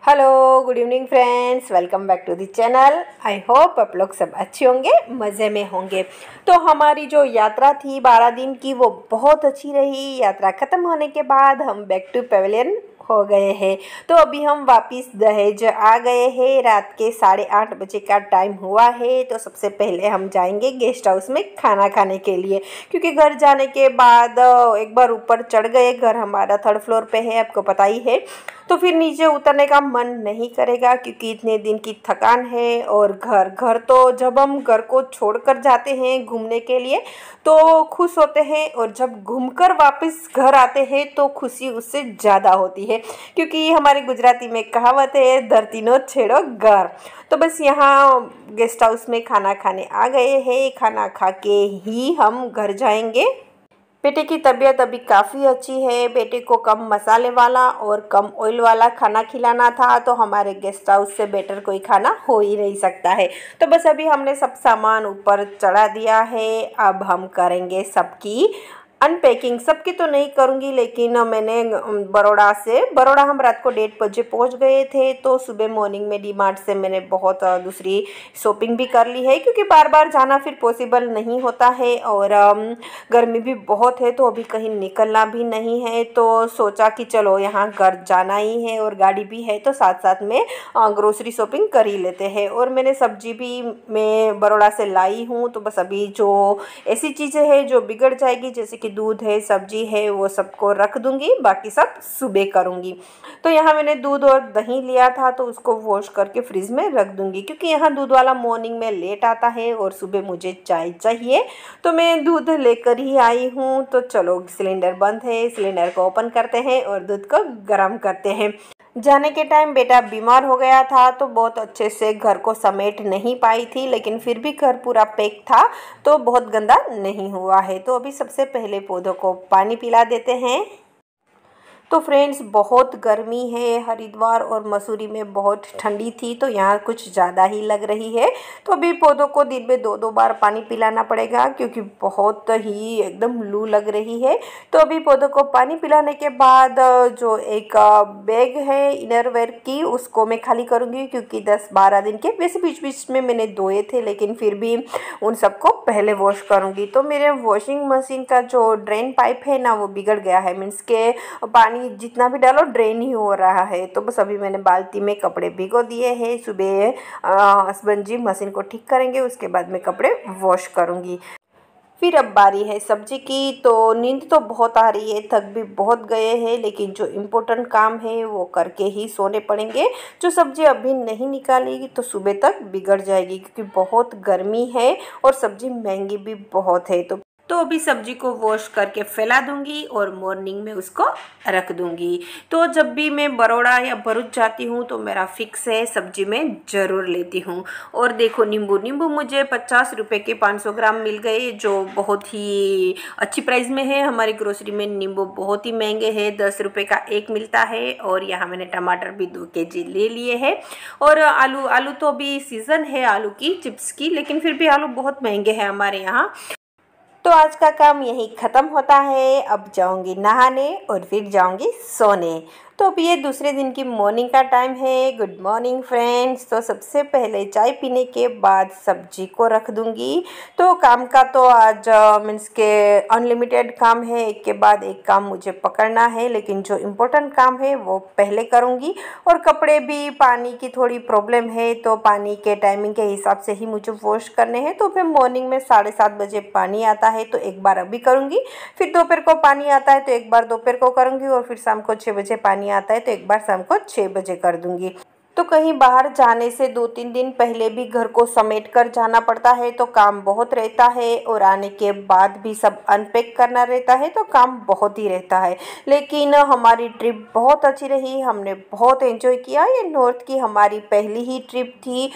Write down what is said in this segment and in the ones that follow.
Hello good evening friends, welcome back to the channel. I hope आप लोग सब अच्छे होंगे, मज़े में होंगे। तो हमारी जो यात्रा थी 12 दिन की वो बहुत अच्छी रही। यात्रा ख़त्म होने के बाद हम बैक टू पवेलियन हो गए हैं। तो अभी हम वापस दहेज आ गए हैं। रात के 8:30 बजे का टाइम हुआ है। तो सबसे पहले हम जाएंगे गेस्ट हाउस में खाना खाने के लिए, क्योंकि घर जाने के बाद एक बार ऊपर चढ़ गए, घर हमारा 3rd फ्लोर पे है, आपको पता ही है, तो फिर नीचे उतरने का मन नहीं करेगा, क्योंकि इतने दिन की थकान है। और घर घर तो जब हम घर को छोड़कर जाते हैं घूमने के लिए तो खुश होते हैं, और जब घूमकर वापस घर आते हैं तो खुशी उससे ज़्यादा होती है, क्योंकि हमारे गुजराती में कहावत है, धरती नो छेड़ो घर। तो बस यहाँ गेस्ट हाउस में खाना खाने आ गए हैं। खाना खा के ही हम घर जाएंगे। बेटे की तबीयत अभी काफ़ी अच्छी है। बेटे को कम मसाले वाला और कम ऑयल वाला खाना खिलाना था, तो हमारे गेस्ट हाउस से बेटर कोई खाना हो ही नहीं सकता है। तो बस अभी हमने सब सामान ऊपर चढ़ा दिया है। अब हम करेंगे सबकी अनपैकिंग। सबकी तो नहीं करूँगी, लेकिन मैंने बड़ौदा हम रात को 1:30 बजे पहुँच गए थे। तो सुबह मॉर्निंग में डी मार्ट से मैंने बहुत दूसरी शॉपिंग भी कर ली है, क्योंकि बार बार जाना फिर पॉसिबल नहीं होता है, और गर्मी भी बहुत है, तो अभी कहीं निकलना भी नहीं है। तो सोचा कि चलो यहाँ घर जाना ही है और गाड़ी भी है, तो साथ साथ में ग्रोसरी शॉपिंग कर ही लेते हैं। और मैंने सब्जी भी मैं बड़ौदा से लाई हूँ। तो बस अभी जो ऐसी चीज़ें हैं जो बिगड़ जाएगी, जैसे कि दूध है, सब्जी है, वो सबको रख दूँगी, बाकी सब सुबह करूँगी। तो यहाँ मैंने दूध और दही लिया था, तो उसको वॉश करके फ्रिज में रख दूँगी, क्योंकि यहाँ दूध वाला मॉर्निंग में लेट आता है और सुबह मुझे चाय चाहिए। तो मैं दूध लेकर ही आई हूँ। तो चलो, सिलेंडर बंद है, सिलेंडर को ओपन करते हैं और दूध को गर्म करते हैं। जाने के टाइम बेटा बीमार हो गया था, तो बहुत अच्छे से घर को समेट नहीं पाई थी, लेकिन फिर भी घर पूरा पैक था, तो बहुत गंदा नहीं हुआ है। तो अभी सबसे पहले पौधों को पानी पिला देते हैं। तो फ्रेंड्स, बहुत गर्मी है। हरिद्वार और मसूरी में बहुत ठंडी थी, तो यहाँ कुछ ज़्यादा ही लग रही है। तो अभी पौधों को दिन में 2-2 बार पानी पिलाना पड़ेगा, क्योंकि बहुत ही एकदम लू लग रही है। तो अभी पौधों को पानी पिलाने के बाद जो एक बैग है इनरवेयर की, उसको मैं खाली करूँगी, क्योंकि 10-12 दिन के वैसे बीच बीच में मैंने धोए थे, लेकिन फिर भी उन सबको पहले वॉश करूँगी। तो मेरे वॉशिंग मशीन का जो ड्रेन पाइप है ना, वो बिगड़ गया है। मीन्स के पानी जितना भी डालो ड्रेन ही हो रहा है। तो बस अभी मैंने बाल्टी में कपड़े भिगो दिए हैं। सुबह हस्बैंड जी मशीन को ठीक करेंगे, उसके बाद मैं कपड़े वॉश करूँगी। फिर अब बारी है सब्जी की। तो नींद तो बहुत आ रही है, थक भी बहुत गए हैं, लेकिन जो इम्पोर्टेंट काम है वो करके ही सोने पड़ेंगे। जो सब्जी अभी नहीं निकालेगी तो सुबह तक बिगड़ जाएगी, क्योंकि बहुत गर्मी है और सब्जी महंगी भी बहुत है। तो अभी सब्जी को वॉश करके फैला दूंगी और मॉर्निंग में उसको रख दूंगी। तो जब भी मैं बड़ौदा या भरूच जाती हूँ तो मेरा फिक्स है, सब्जी में ज़रूर लेती हूँ। और देखो, नींबू मुझे 50 रुपये के 500 ग्राम मिल गए, जो बहुत ही अच्छी प्राइस में है। हमारी ग्रोसरी में नींबू बहुत ही महंगे हैं, 10 रुपये का एक मिलता है। और यहाँ मैंने टमाटर भी 2 kg ले लिए हैं। और आलू तो अभी सीज़न है आलू की चिप्स की, लेकिन फिर भी आलू बहुत महंगे हैं हमारे यहाँ। तो आज का काम यही ख़त्म होता है। अब जाऊंगी नहाने और फिर जाऊंगी सोने। तो अब ये दूसरे दिन की मॉर्निंग का टाइम है। Good morning friends. तो सबसे पहले चाय पीने के बाद सब्जी को रख दूंगी। तो काम का तो आज मीन्स के अनलिमिटेड काम है, एक के बाद एक काम मुझे पकड़ना है, लेकिन जो इम्पोर्टेंट काम है वो पहले करूंगी। और कपड़े भी, पानी की थोड़ी प्रॉब्लम है, तो पानी के टाइमिंग के हिसाब से ही मुझे वॉश करने हैं। तो फिर मॉर्निंग में 7:30 बजे पानी आता है, तो एक बार अभी करूँगी। फिर दोपहर को पानी आता है, तो एक बार दोपहर को करूँगी। और फिर शाम को 6 बजे पानी आता है, तो एक बार शाम को 6 बजे कर दूँगी। तो कहीं बाहर जाने से 2-3 दिन पहले भी घर को समेट कर जाना पड़ता है, तो काम बहुत रहता है। और आने के बाद भी सब अनपैक करना रहता है, तो काम बहुत ही रहता है। लेकिन हमारी ट्रिप बहुत अच्छी रही, हमने बहुत एंजॉय किया। ये नॉर्थ की हमारी पहली ही ट्रिप थी।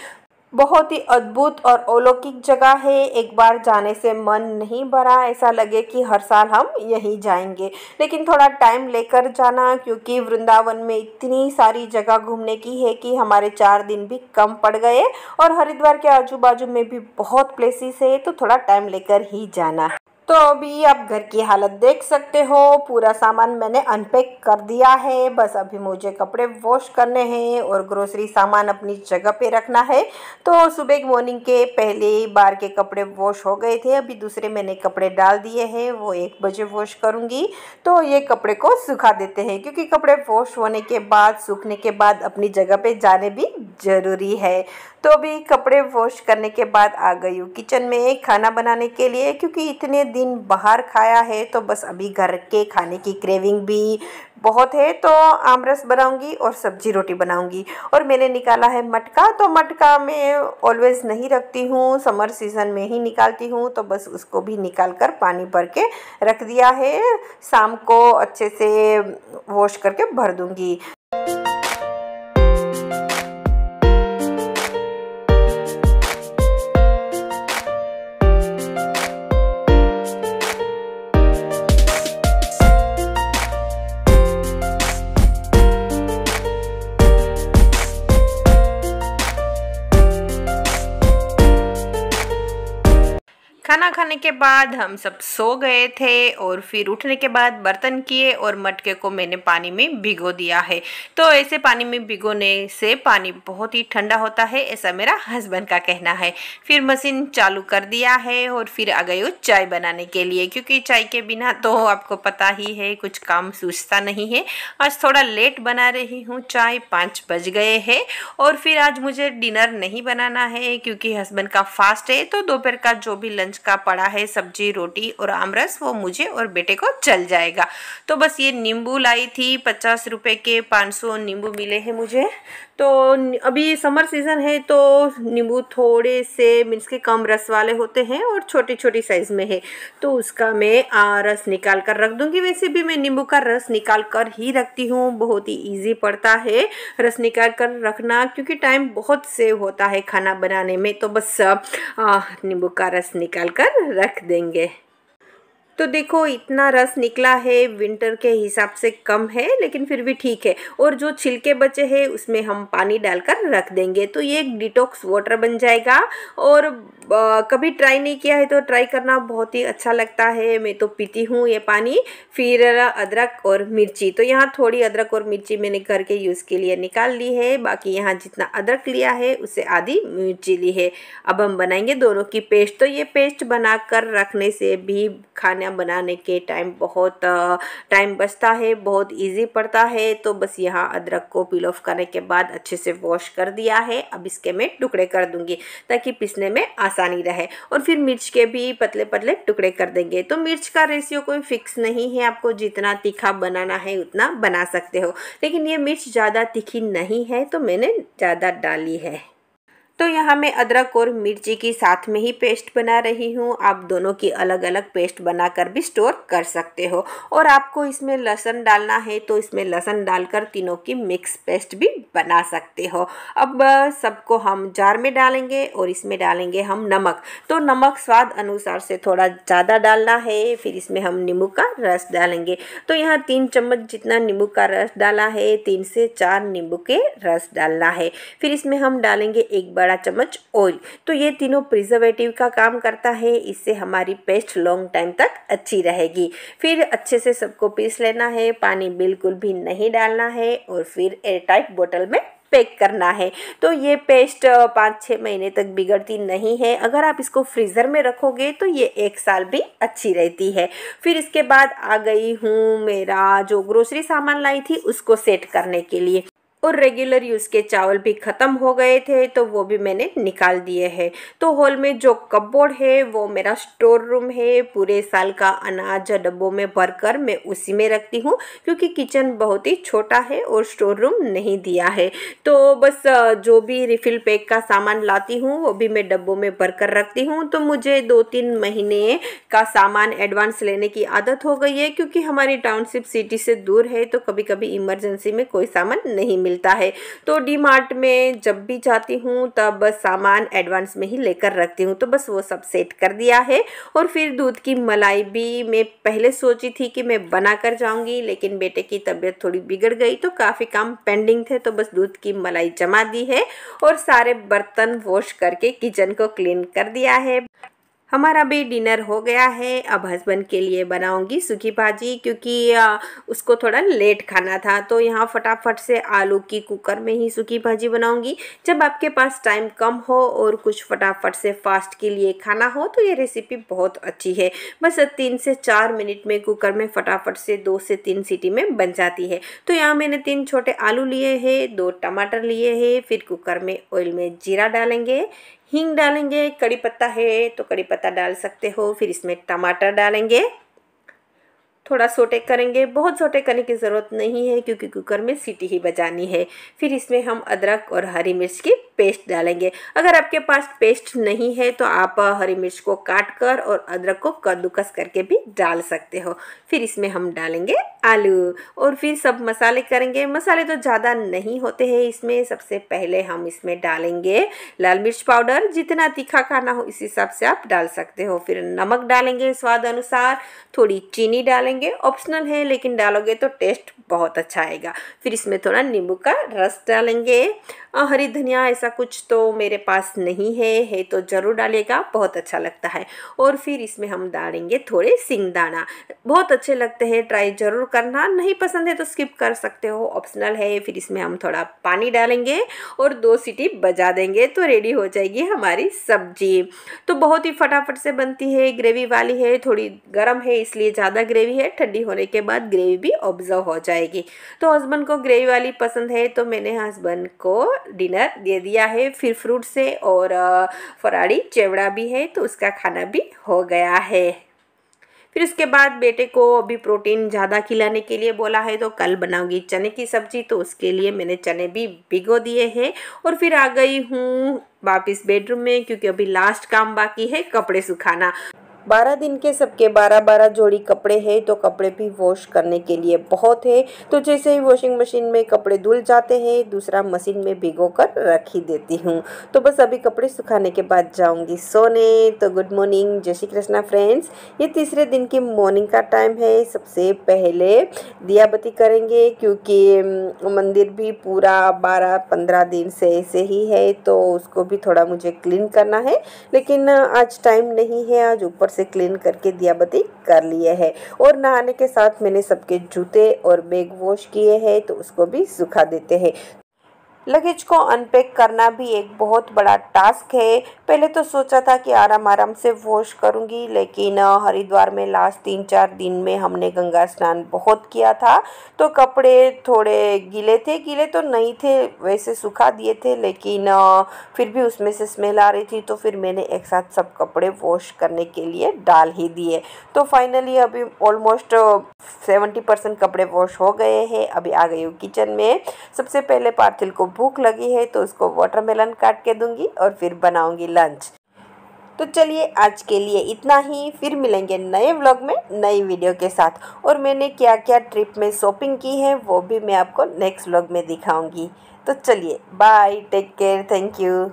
बहुत ही अद्भुत और अलौकिक जगह है। एक बार जाने से मन नहीं भरा, ऐसा लगे कि हर साल हम यहीं जाएंगे। लेकिन थोड़ा टाइम लेकर जाना, क्योंकि वृंदावन में इतनी सारी जगह घूमने की है कि हमारे 4 दिन भी कम पड़ गए। और हरिद्वार के आजू बाजू में भी बहुत प्लेसेस है, तो थोड़ा टाइम लेकर ही जाना। तो अभी आप घर की हालत देख सकते हो, पूरा सामान मैंने अनपैक कर दिया है। बस अभी मुझे कपड़े वॉश करने हैं और ग्रोसरी सामान अपनी जगह पे रखना है। तो सुबह मॉर्निंग के पहले बार के कपड़े वॉश हो गए थे, अभी दूसरे मैंने कपड़े डाल दिए हैं, वो 1 बजे वॉश करूँगी। तो ये कपड़े को सुखा देते हैं, क्योंकि कपड़े वॉश होने के बाद सूखने के बाद अपनी जगह पे जाने भी ज़रूरी है। तो अभी कपड़े वॉश करने के बाद आ गई हूँ किचन में खाना बनाने के लिए, क्योंकि इतने दिन बाहर खाया है तो बस अभी घर के खाने की क्रेविंग भी बहुत है। तो आमरस बनाऊंगी और सब्जी रोटी बनाऊंगी। और मैंने निकाला है मटका, तो मटका मैं ऑलवेज़ नहीं रखती हूँ, समर सीज़न में ही निकालती हूँ। तो बस उसको भी निकाल कर पानी भर के रख दिया है, शाम को अच्छे से वॉश करके भर दूँगी। खाना खाने के बाद हम सब सो गए थे और फिर उठने के बाद बर्तन किए और मटके को मैंने पानी में भिगो दिया है। तो ऐसे पानी में भिगोने से पानी बहुत ही ठंडा होता है, ऐसा मेरा हस्बैंड का कहना है। फिर मशीन चालू कर दिया है और फिर आ गई हूँ चाय बनाने के लिए, क्योंकि चाय के बिना तो आपको पता ही है कुछ काम सूझता नहीं है। आज थोड़ा लेट बना रही हूँ चाय, 5 बज गए हैं। और फिर आज मुझे डिनर नहीं बनाना है, क्योंकि हस्बैंड का फास्ट है। तो दोपहर का जो भी लंच का पड़ा है, सब्जी रोटी और आमरस, वो मुझे और बेटे को चल जाएगा। तो बस ये नींबू लाई थी 50 रुपए के, 500 नींबू मिले हैं मुझे। तो अभी समर सीज़न है तो नींबू थोड़े से मीन्स के कम रस वाले होते हैं और छोटी छोटी साइज़ में है, तो उसका मैं रस निकाल कर रख दूंगी। वैसे भी मैं नींबू का रस निकाल कर ही रखती हूँ, बहुत ही इजी पड़ता है रस निकाल कर रखना, क्योंकि टाइम बहुत सेव होता है खाना बनाने में। तो बस नींबू का रस निकाल कर रख देंगे। तो देखो इतना रस निकला है, विंटर के हिसाब से कम है लेकिन फिर भी ठीक है। और जो छिलके बचे हैं उसमें हम पानी डालकर रख देंगे, तो ये एक डिटॉक्स वाटर बन जाएगा। और कभी ट्राई नहीं किया है तो ट्राई करना, बहुत ही अच्छा लगता है, मैं तो पीती हूँ ये पानी। फिर अदरक और मिर्ची, तो यहाँ थोड़ी अदरक और मिर्ची मैंने घर के यूज़ के लिए निकाल ली है, बाकी यहाँ जितना अदरक लिया है उससे आधी मिर्ची ली है। अब हम बनाएंगे दोनों की पेस्ट। तो ये पेस्ट बना कर रखने से भी खाना बनाने के टाइम बहुत टाइम बचता है, बहुत इजी पड़ता है। तो बस यहाँ अदरक को पील ऑफ करने के बाद अच्छे से वॉश कर दिया है। अब इसके मैं टुकड़े कर दूंगी ताकि पीसने में आसानी रहे। और फिर मिर्च के भी पतले पतले टुकड़े कर देंगे। तो मिर्च का रेशियो कोई फिक्स नहीं है, आपको जितना तीखा बनाना है उतना बना सकते हो, लेकिन ये मिर्च ज़्यादा तीखी नहीं है तो मैंने ज़्यादा डाली है। तो यहाँ मैं अदरक और मिर्ची की साथ में ही पेस्ट बना रही हूँ, आप दोनों की अलग अलग पेस्ट बनाकर भी स्टोर कर सकते हो। और आपको इसमें लहसुन डालना है तो इसमें लहसुन डालकर तीनों की मिक्स पेस्ट भी बना सकते हो। अब सबको हम जार में डालेंगे और इसमें डालेंगे हम नमक। तो नमक स्वाद अनुसार से थोड़ा ज़्यादा डालना है। फिर इसमें हम नींबू का रस डालेंगे, तो यहाँ 3 चम्मच जितना नींबू का रस डाला है, 3 से 4 नींबू के रस डालना है। फिर इसमें हम डालेंगे 1 बड़ा चम्मच ऑयल। तो ये तीनों प्रिजर्वेटिव का काम करता है, इससे हमारी पेस्ट लॉन्ग टाइम तक अच्छी रहेगी। फिर अच्छे से सबको पीस लेना है, पानी बिल्कुल भी नहीं डालना है और फिर एयरटाइट बोतल में पैक करना है। तो ये पेस्ट 5-6 महीने तक बिगड़ती नहीं है, अगर आप इसको फ्रीज़र में रखोगे तो ये 1 साल भी अच्छी रहती है। फिर इसके बाद आ गई हूँ मेरा जो ग्रोसरी सामान लाई थी उसको सेट करने के लिए। और रेगुलर यूज़ के चावल भी ख़त्म हो गए थे तो वो भी मैंने निकाल दिए हैं। तो हॉल में जो कपबोर्ड है वो मेरा स्टोर रूम है, पूरे साल का अनाज डब्बों में भरकर मैं उसी में रखती हूँ, क्योंकि किचन बहुत ही छोटा है और स्टोर रूम नहीं दिया है। तो बस जो भी रिफ़िल पैक का सामान लाती हूँ वो भी मैं डब्बों में भरकर रखती हूँ। तो मुझे 2-3 महीने का सामान एडवांस लेने की आदत हो गई है, क्योंकि हमारी टाउनशिप सिटी से दूर है तो कभी कभी इमरजेंसी में कोई सामान नहीं मिलता है। तो डी मार्ट में जब भी जाती हूँ तब सामान एडवांस में ही लेकर रखती हूँ। तो बस वो सब सेट कर दिया है। और फिर दूध की मलाई भी मैं पहले सोची थी कि मैं बना कर जाऊँगी, लेकिन बेटे की तबीयत थोड़ी बिगड़ गई तो काफ़ी काम पेंडिंग थे, तो बस दूध की मलाई जमा दी है और सारे बर्तन वॉश करके किचन को क्लीन कर दिया है। हमारा भी डिनर हो गया है। अब हस्बैंड के लिए बनाऊंगी सूखी भाजी, क्योंकि उसको थोड़ा लेट खाना था। तो यहाँ फटाफट से आलू की कुकर में ही सूखी भाजी बनाऊंगी। जब आपके पास टाइम कम हो और कुछ फटाफट से फास्ट के लिए खाना हो तो ये रेसिपी बहुत अच्छी है। बस 3 से 4 मिनट में कुकर में फटाफट से 2 से 3 सीटी में बन जाती है। तो यहाँ मैंने 3 छोटे आलू लिए हैं, 2 टमाटर लिए हैं। फिर कुकर में ऑयल में जीरा डालेंगे, हींग डालेंगे, कड़ी पत्ता है तो कड़ी पत्ता डाल सकते हो। फिर इसमें टमाटर डालेंगे, थोड़ा सोटे करेंगे। बहुत सोटे करने की ज़रूरत नहीं है क्योंकि कुकर में सीटी ही बजानी है। फिर इसमें हम अदरक और हरी मिर्च की पेस्ट डालेंगे। अगर आपके पास पेस्ट नहीं है तो आप हरी मिर्च को काट कर और अदरक को कद्दूकस करके भी डाल सकते हो। फिर इसमें हम डालेंगे आलू और फिर सब मसाले करेंगे। मसाले तो ज़्यादा नहीं होते हैं इसमें। सबसे पहले हम इसमें डालेंगे लाल मिर्च पाउडर, जितना तीखा खाना हो इस हिसाब से आप डाल सकते हो। फिर नमक डालेंगे स्वाद अनुसार, थोड़ी चीनी डालेंगे, ऑप्शनल है लेकिन डालोगे तो टेस्ट बहुत अच्छा आएगा। फिर इसमें थोड़ा नींबू का रस डालेंगे। हरी धनिया ऐसा कुछ तो मेरे पास नहीं है तो ज़रूर डालिएगा, बहुत अच्छा लगता है। और फिर इसमें हम डालेंगे थोड़े सिंगदाना, बहुत अच्छे लगते हैं, ट्राई ज़रूर करना। नहीं पसंद है तो स्किप कर सकते हो, ऑप्शनल है। फिर इसमें हम थोड़ा पानी डालेंगे और 2 सीटी बजा देंगे तो रेडी हो जाएगी हमारी सब्जी। तो बहुत ही फटाफट से बनती है, ग्रेवी वाली है, थोड़ी गर्म है इसलिए ज़्यादा ग्रेवी है। ठंडी होने के बाद ग्रेवी भी ऑब्जर्व हो जाएगी। तो हस्बैंड को ग्रेवी वाली पसंद है तो मैंने हस्बैंड को डिनर दे दिया है। फिर फ्रूट से और फराड़ी चेवड़ा भी है तो उसका खाना भी हो गया है। फिर उसके बाद बेटे को अभी प्रोटीन ज़्यादा खिलाने के लिए बोला है तो कल बनाऊंगी चने की सब्ज़ी। तो उसके लिए मैंने चने भी भिगो दिए हैं और फिर आ गई हूँ वापस बेडरूम में, क्योंकि अभी लास्ट काम बाकी है कपड़े सुखाना। 12 दिन के सबके 12-12 जोड़ी कपड़े हैं तो कपड़े भी वॉश करने के लिए बहुत है। तो जैसे ही वॉशिंग मशीन में कपड़े धुल जाते हैं दूसरा मशीन में भिगो कर रख ही देती हूँ। तो बस अभी कपड़े सुखाने के बाद जाऊँगी सोने। तो गुड मॉर्निंग, जय श्री कृष्णा फ्रेंड्स। ये तीसरे दिन की मॉर्निंग का टाइम है। सबसे पहले दिया बत्ती करेंगे क्योंकि मंदिर भी पूरा 12-15 दिन से ऐसे ही है तो उसको भी थोड़ा मुझे क्लीन करना है। लेकिन आज टाइम नहीं है, आज ऊपर से क्लीन करके दिया बत्ती कर लिए है। और नहाने के साथ मैंने सबके जूते और बैग वॉश किए हैं तो उसको भी सुखा देते हैं। लगेज को अनपैक करना भी एक बहुत बड़ा टास्क है। पहले तो सोचा था कि आराम आराम से वॉश करूंगी, लेकिन हरिद्वार में लास्ट 3-4 दिन में हमने गंगा स्नान बहुत किया था तो कपड़े थोड़े गीले थे। गीले तो नहीं थे, वैसे सुखा दिए थे, लेकिन फिर भी उसमें से स्मेल आ रही थी तो फिर मैंने एक साथ सब कपड़े वॉश करने के लिए डाल ही दिए। तो फाइनली अभी ऑलमोस्ट 70% कपड़े वॉश हो गए हैं। अभी आ गई हूँ किचन में। सबसे पहले पार्थिल को भूख लगी है तो उसको वाटरमेलन काट के दूंगी और फिर बनाऊंगी लंच। तो चलिए आज के लिए इतना ही, फिर मिलेंगे नए व्लॉग में नई वीडियो के साथ। और मैंने क्या क्या ट्रिप में शॉपिंग की है वो भी मैं आपको नेक्स्ट व्लॉग में दिखाऊंगी। तो चलिए bye, take care, thank you.